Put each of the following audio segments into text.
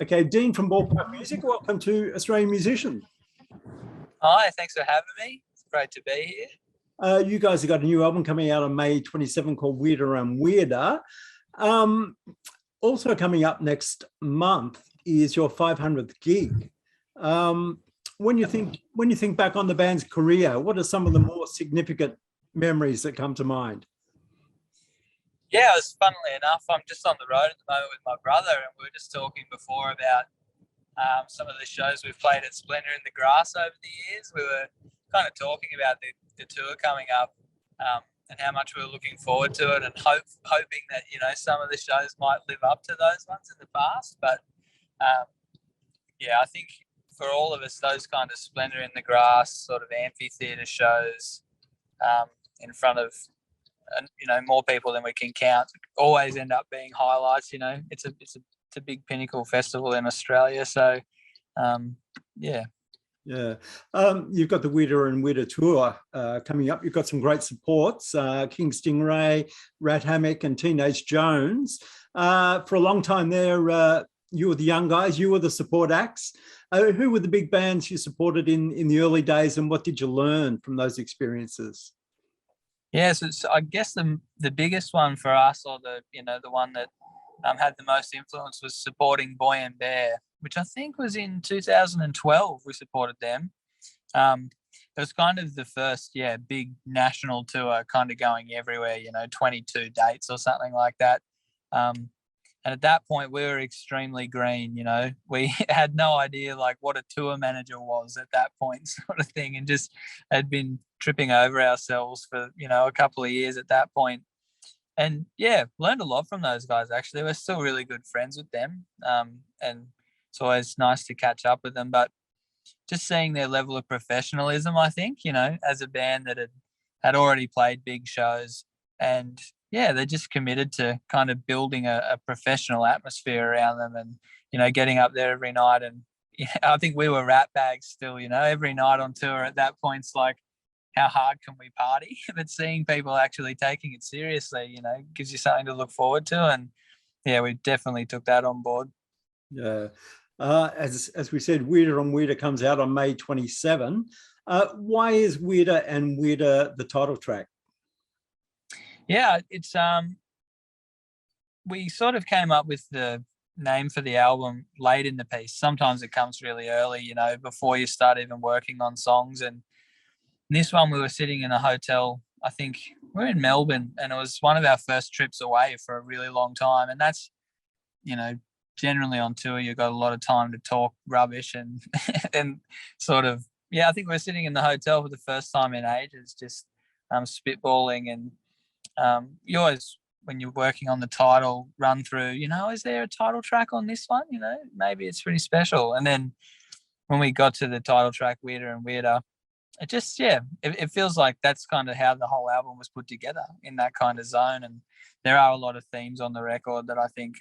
Okay, Dean from Ballpark Music, welcome to Australian Musician. Hi, thanks for having me. It's great to be here. You guys have got a new album coming out on May 27 called Weirder and Weirder. Also coming up next month is your 500th gig. When you think back on the band's career, what are some of the more significant memories that come to mind? Yeah, it was, funnily enough, I'm just on the road at the moment with my brother, and we were just talking before about some of the shows we've played at Splendour in the grass over the years. We were kind of talking about the tour coming up and how much we were looking forward to it, and hoping that, you know, some of the shows might live up to those ones in the past. But yeah, I think for all of us, those kind of Splendour in the grass sort of amphitheatre shows in front of, you know, more people than we can count always end up being highlights. You know, it's a big pinnacle festival in Australia. So yeah. You've got the Weirder and Weirder tour coming up. You've got some great supports, King Stingray, Rat Hammock and Teenage Jones. For a long time there, you were the young guys, you were the support acts. Who were the big bands you supported in the early days, and what did you learn from those experiences? Yeah, so I guess the biggest one for us, or the one that had the most influence, was supporting Boy and Bear, which I think was in 2012. We supported them. It was kind of the first, big national tour, kind of going everywhere. 22 dates or something like that. And at that point, we were extremely green. We had no idea like what a tour manager was at that point, sort of thing, and just had been tripping over ourselves for a couple of years at that point. And yeah, learned a lot from those guys. Actually, we're still really good friends with them, and it's always nice to catch up with them. But just seeing their level of professionalism, I think, as a band that had already played big shows, and yeah, they're just committed to kind of building a professional atmosphere around them, and getting up there every night. And I think we were rat bags still. Every night on tour at that point, it's like, how hard can we party? But seeing people actually taking it seriously, gives you something to look forward to. And yeah, we definitely took that on board. Yeah. As we said, Weirder and Weirder comes out on May 27. Why is Weirder and Weirder the title track? Yeah, it's we sort of came up with the name for the album late in the piece. Sometimes it comes really early, before you start even working on songs. And this one, we were sitting in a hotel, I think we're in Melbourne, and it was one of our first trips away for a really long time. And that's, generally on tour, you've got a lot of time to talk rubbish and and sort of, I think we're sitting in the hotel for the first time in ages, just spitballing. And you always, when you're working on the title, run through, is there a title track on this one? Maybe it's pretty special. And then when we got to the title track, Weirder and Weirder, it just, it feels like that's kind of how the whole album was put together, in that kind of zone. And there are a lot of themes on the record that I think,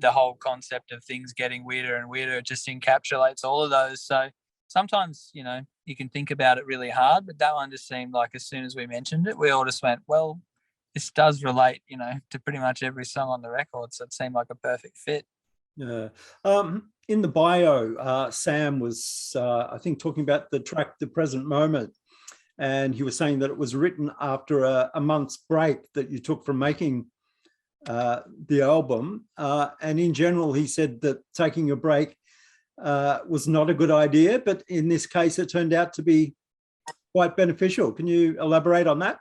the whole concept of things getting weirder and weirder, it just encapsulates all of those. So sometimes, you can think about it really hard, but that one just seemed like, as soon as we mentioned it, we all just went, well, this does relate, to pretty much every song on the record. So it seemed like a perfect fit. Yeah. In the bio, Sam was, I think, talking about the track The Present Moment, and he was saying that it was written after a month's break that you took from making the album. And in general, he said that taking a break was not a good idea, but in this case, it turned out to be quite beneficial. Can you elaborate on that?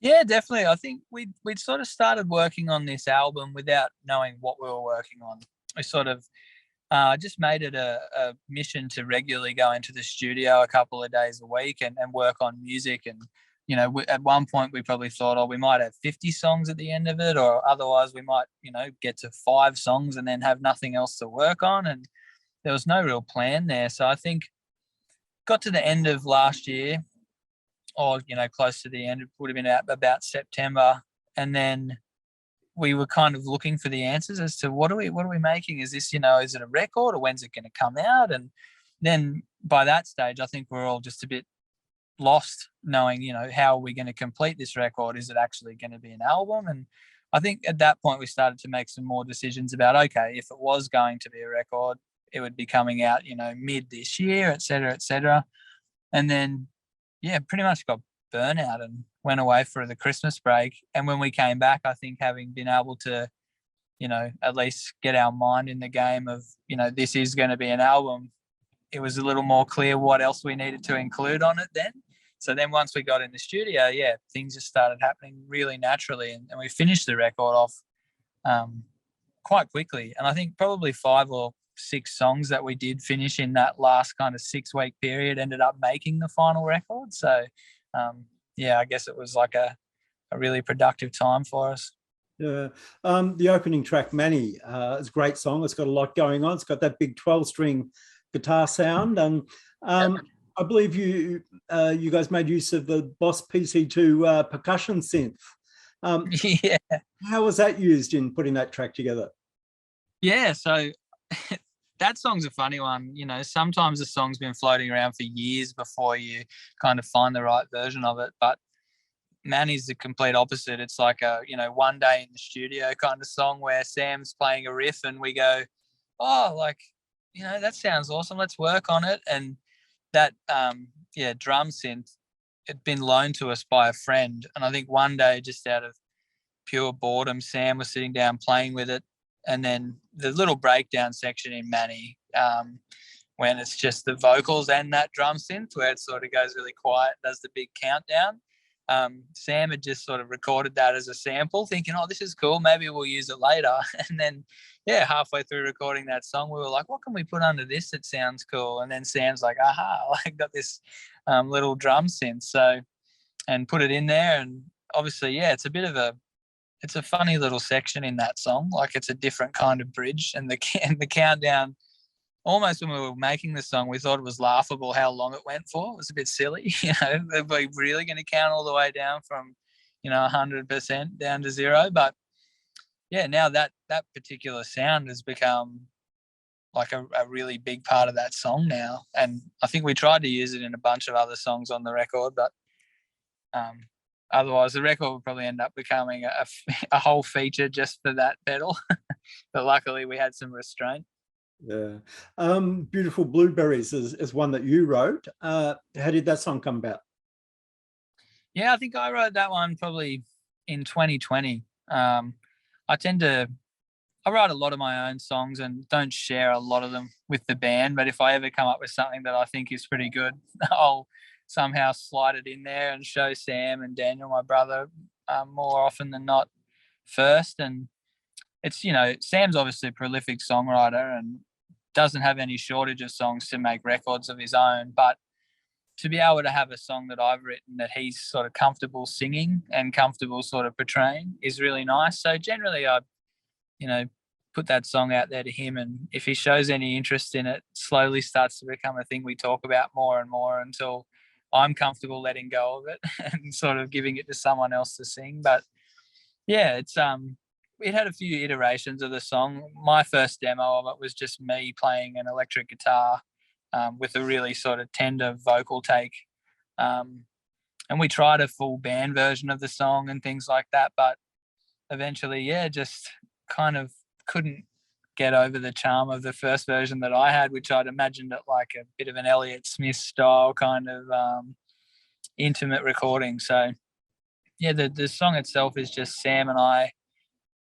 Yeah, definitely. I think we'd sort of started working on this album without knowing what we were working on. We sort of just made it a mission to regularly go into the studio a couple of days a week and work on music. And, at one point we probably thought, we might have 50 songs at the end of it, or otherwise we might, get to 5 songs and then have nothing else to work on. And there was no real plan there. So I think got to the end of last year, or, close to the end, it would have been about September. And then we were kind of looking for the answers as to what are we making? Is this, is it a record, or when's it going to come out? And then by that stage, I think we're all just a bit lost, knowing, how are we going to complete this record? Is it actually going to be an album? And I think at that point we started to make some more decisions about, okay, if it was going to be a record, it would be coming out, mid this year, et cetera, et cetera. And then, pretty much got burnout and went away for the Christmas break. And when we came back, I think having been able to, at least get our mind in the game of, this is going to be an album, it was a little more clear what else we needed to include on it then. So then once we got in the studio, things just started happening really naturally. And we finished the record off quite quickly. And I think probably 5 or 6 songs that we did finish in that last kind of 6-week period ended up making the final record. So, I guess it was like a really productive time for us. Yeah. The opening track, Manny, is a great song. It's got a lot going on. It's got that big 12-string guitar sound. And I believe you guys made use of the Boss PC2 percussion synth. How was that used in putting that track together? Yeah, so that song's a funny one. Sometimes the song's been floating around for years before you kind of find the right version of it. But Manny's the complete opposite. It's like a, one day in the studio kind of song where Sam's playing a riff and we go, oh, that sounds awesome. Let's work on it. And that, drum synth had been loaned to us by a friend. And I think one day, just out of pure boredom, Sam was sitting down playing with it. And then the little breakdown section in Manny, when it's just the vocals and that drum synth, where it sort of goes really quiet, does the big countdown. Sam had just sort of recorded that as a sample, thinking, oh, this is cool, maybe we'll use it later. And then, halfway through recording that song, we were like, what can we put under this that sounds cool? And then Sam's like, aha, I got this little drum synth. So, and put it in there. And obviously, it's a funny little section in that song. Like, it's a different kind of bridge. And the countdown, almost when we were making the song, we thought it was laughable how long it went for. It was a bit silly. Are we really going to count all the way down from, 100% down to 0? But now that particular sound has become like a really big part of that song now. And I think we tried to use it in a bunch of other songs on the record, but otherwise the record would probably end up becoming a whole feature just for that pedal. But luckily we had some restraint. Yeah. Beautiful Blueberries is one that you wrote. How did that song come about? Yeah, I think I wrote that one probably in 2020. I write a lot of my own songs and don't share a lot of them with the band, but if I ever come up with something that I think is pretty good, I'll somehow slide it in there and show Sam and Daniel, my brother, more often than not first. And it's, Sam's obviously a prolific songwriter and doesn't have any shortage of songs to make records of his own, but to be able to have a song that I've written that he's sort of comfortable singing and comfortable sort of portraying is really nice. So generally I, put that song out there to him, and if he shows any interest in it, slowly starts to become a thing we talk about more and more until I'm comfortable letting go of it and sort of giving it to someone else to sing. But it's it had a few iterations of the song. My first demo of it was just me playing an electric guitar with a really sort of tender vocal take. And we tried a full band version of the song and things like that, but eventually, just kind of couldn't get over the charm of the first version that I had, which I'd imagined it like a bit of an Elliott Smith style kind of intimate recording. So, the song itself is just Sam and I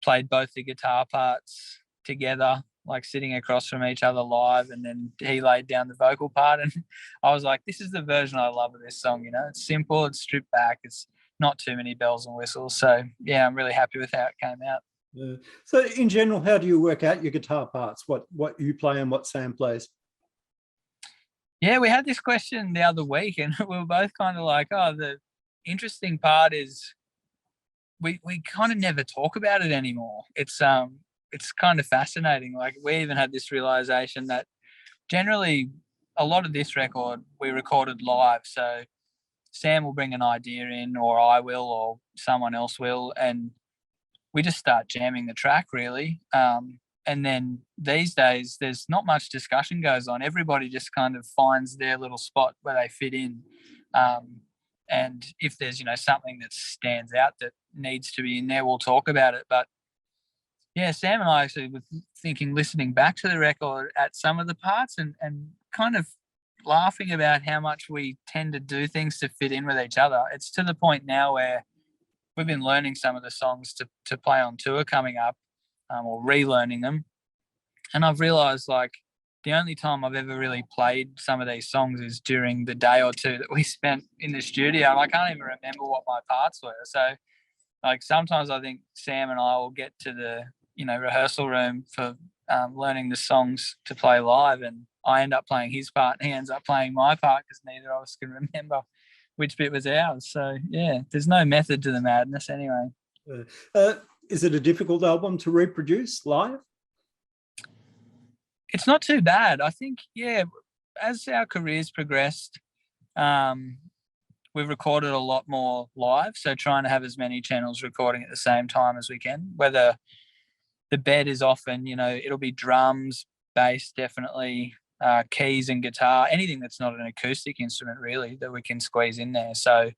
played both the guitar parts together, like sitting across from each other live, and then he laid down the vocal part. And I was like, this is the version I love of this song. It's simple, it's stripped back, it's not too many bells and whistles. So, I'm really happy with how it came out. Yeah. So in general, how do you work out your guitar parts? What you play and what Sam plays? Yeah, we had this question the other week and we were both kind of like, oh, the interesting part is we kind of never talk about it anymore. It's kind of fascinating. Like, we even had this realization that generally a lot of this record we recorded live. So Sam will bring an idea in, or I will, or someone else will, and we just start jamming the track really. And then these days there's not much discussion goes on. Everybody just kind of finds their little spot where they fit in. and if there's, you know, something that stands out that needs to be in there, we'll talk about it. But yeah, Sam and I actually were thinking, listening back to the record at some of the parts and kind of laughing about how much we tend to do things to fit in with each other. It's to the point now where we've been learning some of the songs to play on tour coming up, or relearning them. And I've realised, like, the only time I've ever really played some of these songs is during the day or two that we spent in the studio. I can't even remember what my parts were. So, like, sometimes I think Sam and I will get to the, you know, rehearsal room for learning the songs to play live, and I end up playing his part and he ends up playing my part because neither of us can remember which bit was ours. So yeah, there's no method to the madness anyway. Is it a difficult album to reproduce live? It's not too bad. I think, yeah, as our careers progressed, we've recorded a lot more live. So trying to have as many channels recording at the same time as we can, whether the bed is often, you know, it'll be drums, bass, definitely, keys and guitar, anything that's not an acoustic instrument really that we can squeeze in there. So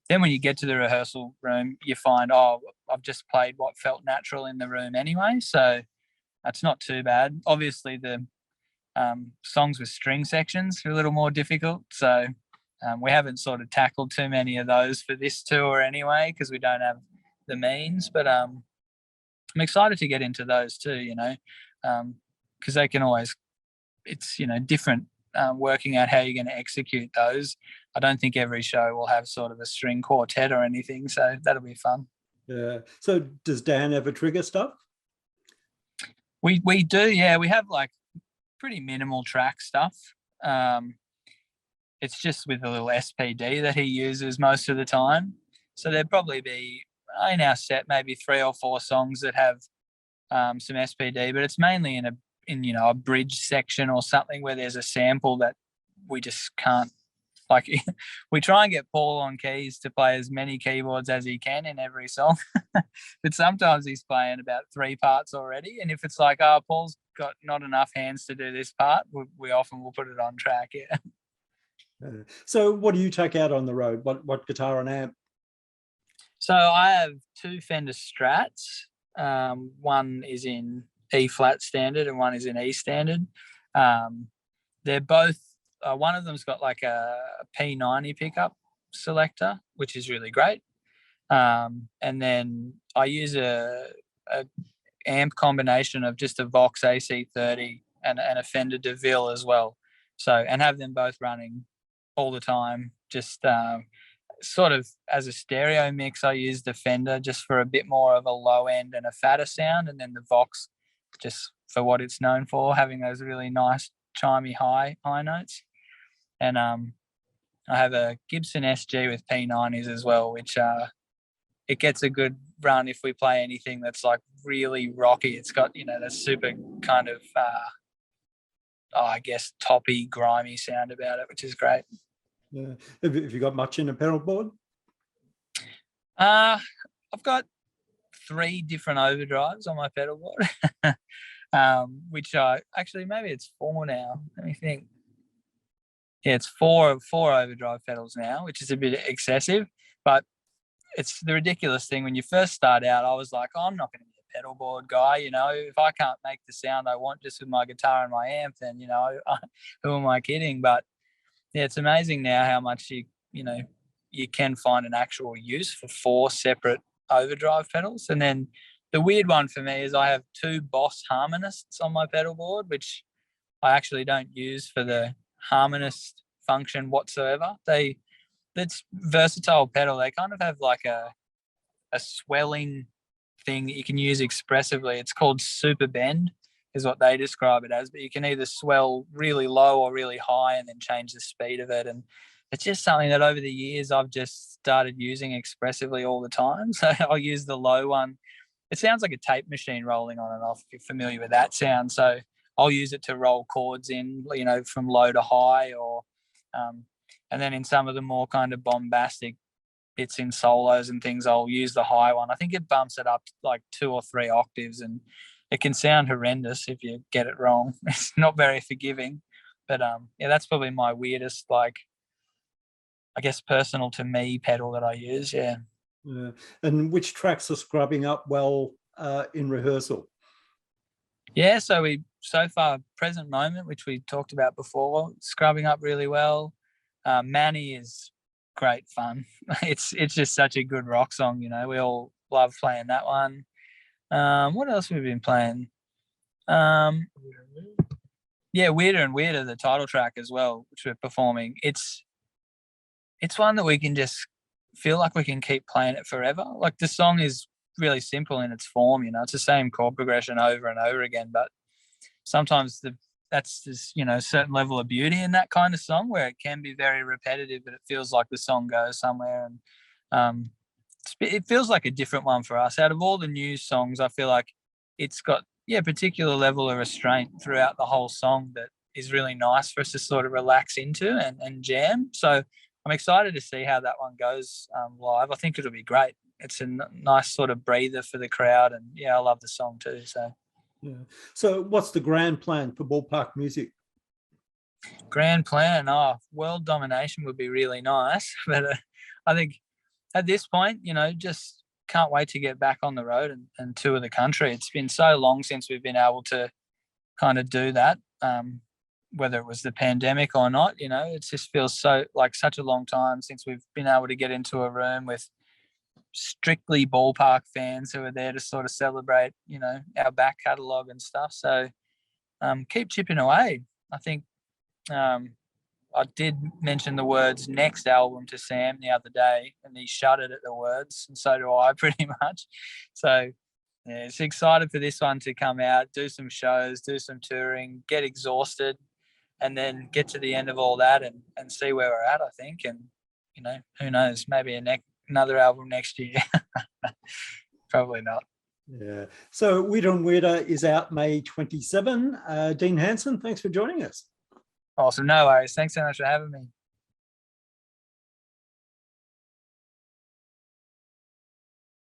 then when you get to the rehearsal room, you find, oh, I've just played what felt natural in the room anyway. So that's not too bad. Obviously, the songs with string sections are a little more difficult. So we haven't sort of tackled too many of those for this tour anyway, because we don't have the means. But I'm excited to get into those too, you know, because they can always, it's, you know, different working out how you're going to execute those. I don't think every show will have sort of a string quartet or anything, so that'll be fun. Yeah. So does Dan ever trigger stuff? We do, yeah. We have like pretty minimal track stuff. It's just with a little SPD that he uses most of the time. So there'd probably be in our set maybe 3 or 4 songs that have some SPD, but it's mainly in you know, a bridge section or something where there's a sample that we just can't, like, we try and get Paul on keys to play as many keyboards as he can in every song, but sometimes he's playing about 3 parts already, and if it's like, oh, Paul's got not enough hands to do this part, we often will put it on track. Yeah. So what do you take out on the road? What guitar and amp? So I have 2 Fender Strats. One is in E flat standard and one is in E standard. They're both, one of them's got like a P90 pickup selector, which is really great. And then I use a amp combination of just a Vox AC30 and a Fender DeVille as well. So, and have them both running all the time. Just sort of as a stereo mix, I use the Fender just for a bit more of a low end and a fatter sound, and then the Vox just for what it's known for, having those really nice chimey high notes. And I have a Gibson SG with P90s as well, which it gets a good run if we play anything that's like really rocky. It's got, you know, that super kind of I guess toppy, grimy sound about it, which is great. Yeah. Have you got much in a pedal board? I've got 3 different overdrives on my pedal board, which I actually, maybe it's 4 now. Let me think. Yeah, it's four overdrive pedals now, which is a bit excessive, but it's the ridiculous thing. When you first start out, I was like, oh, I'm not going to be a pedal board guy. You know, if I can't make the sound I want just with my guitar and my amp, then, you know, who am I kidding? But yeah, it's amazing now how much you know, you can find an actual use for 4 separate overdrive pedals. And then the weird one for me is I have 2 Boss harmonists on my pedal board, which I actually don't use for the harmonist function whatsoever. It's versatile pedal. They kind of have like a swelling thing that you can use expressively. It's called super bend is what they describe it as, but you can either swell really low or really high and then change the speed of it. And it's just something that over the years I've just started using expressively all the time. So I'll use the low one. It sounds like a tape machine rolling on and off, if you're familiar with that sound. So I'll use it to roll chords in, you know, from low to high, or and then in some of the more kind of bombastic bits in solos and things, I'll use the high one. I think it bumps it up like 2 or 3 octaves, and it can sound horrendous if you get it wrong. It's not very forgiving, but yeah, that's probably my weirdest, like, I guess, personal to me pedal that I use. Yeah. Yeah. And which tracks are scrubbing up well in rehearsal? Yeah, so far, present moment, which we talked about before, scrubbing up really well. Manny is great fun. It's just such a good rock song, you know. We all love playing that one. What else have we been playing? Yeah, Weirder and Weirder, the title track as well, which we're performing. It's one that we can just feel like we can keep playing it forever. Like, the song is really simple in its form, you know. It's the same chord progression over and over again, but sometimes that's just, you know, a certain level of beauty in that kind of song where it can be very repetitive, but it feels like the song goes somewhere. And it feels like a different one for us. Out of all the new songs, I feel like it's got, a particular level of restraint throughout the whole song that is really nice for us to sort of relax into and jam. So I'm excited to see how that one goes live. I think it'll be great. It's a nice sort of breather for the crowd, and I love the song too. So yeah. So what's the grand plan for Ballpark Music? Grand plan, world domination would be really nice, but I think at this point, just can't wait to get back on the road and tour the country. It's been so long since we've been able to kind of do that, whether it was the pandemic or not. It just feels so like such a long time since we've been able to get into a room with strictly Ballpark fans who are there to sort of celebrate, our back catalogue and stuff. So keep chipping away. I think I did mention the words next album to Sam the other day, and he shuddered at the words, and so do I pretty much. So it's excited for this one to come out, do some shows, do some touring, get exhausted, and then get to the end of all that and see where we're at, I think. And, who knows, maybe another album next year. Probably not. Yeah. So Weirder and Weirder is out May 27. Dean Hanson, thanks for joining us. Awesome. No worries. Thanks so much for having me.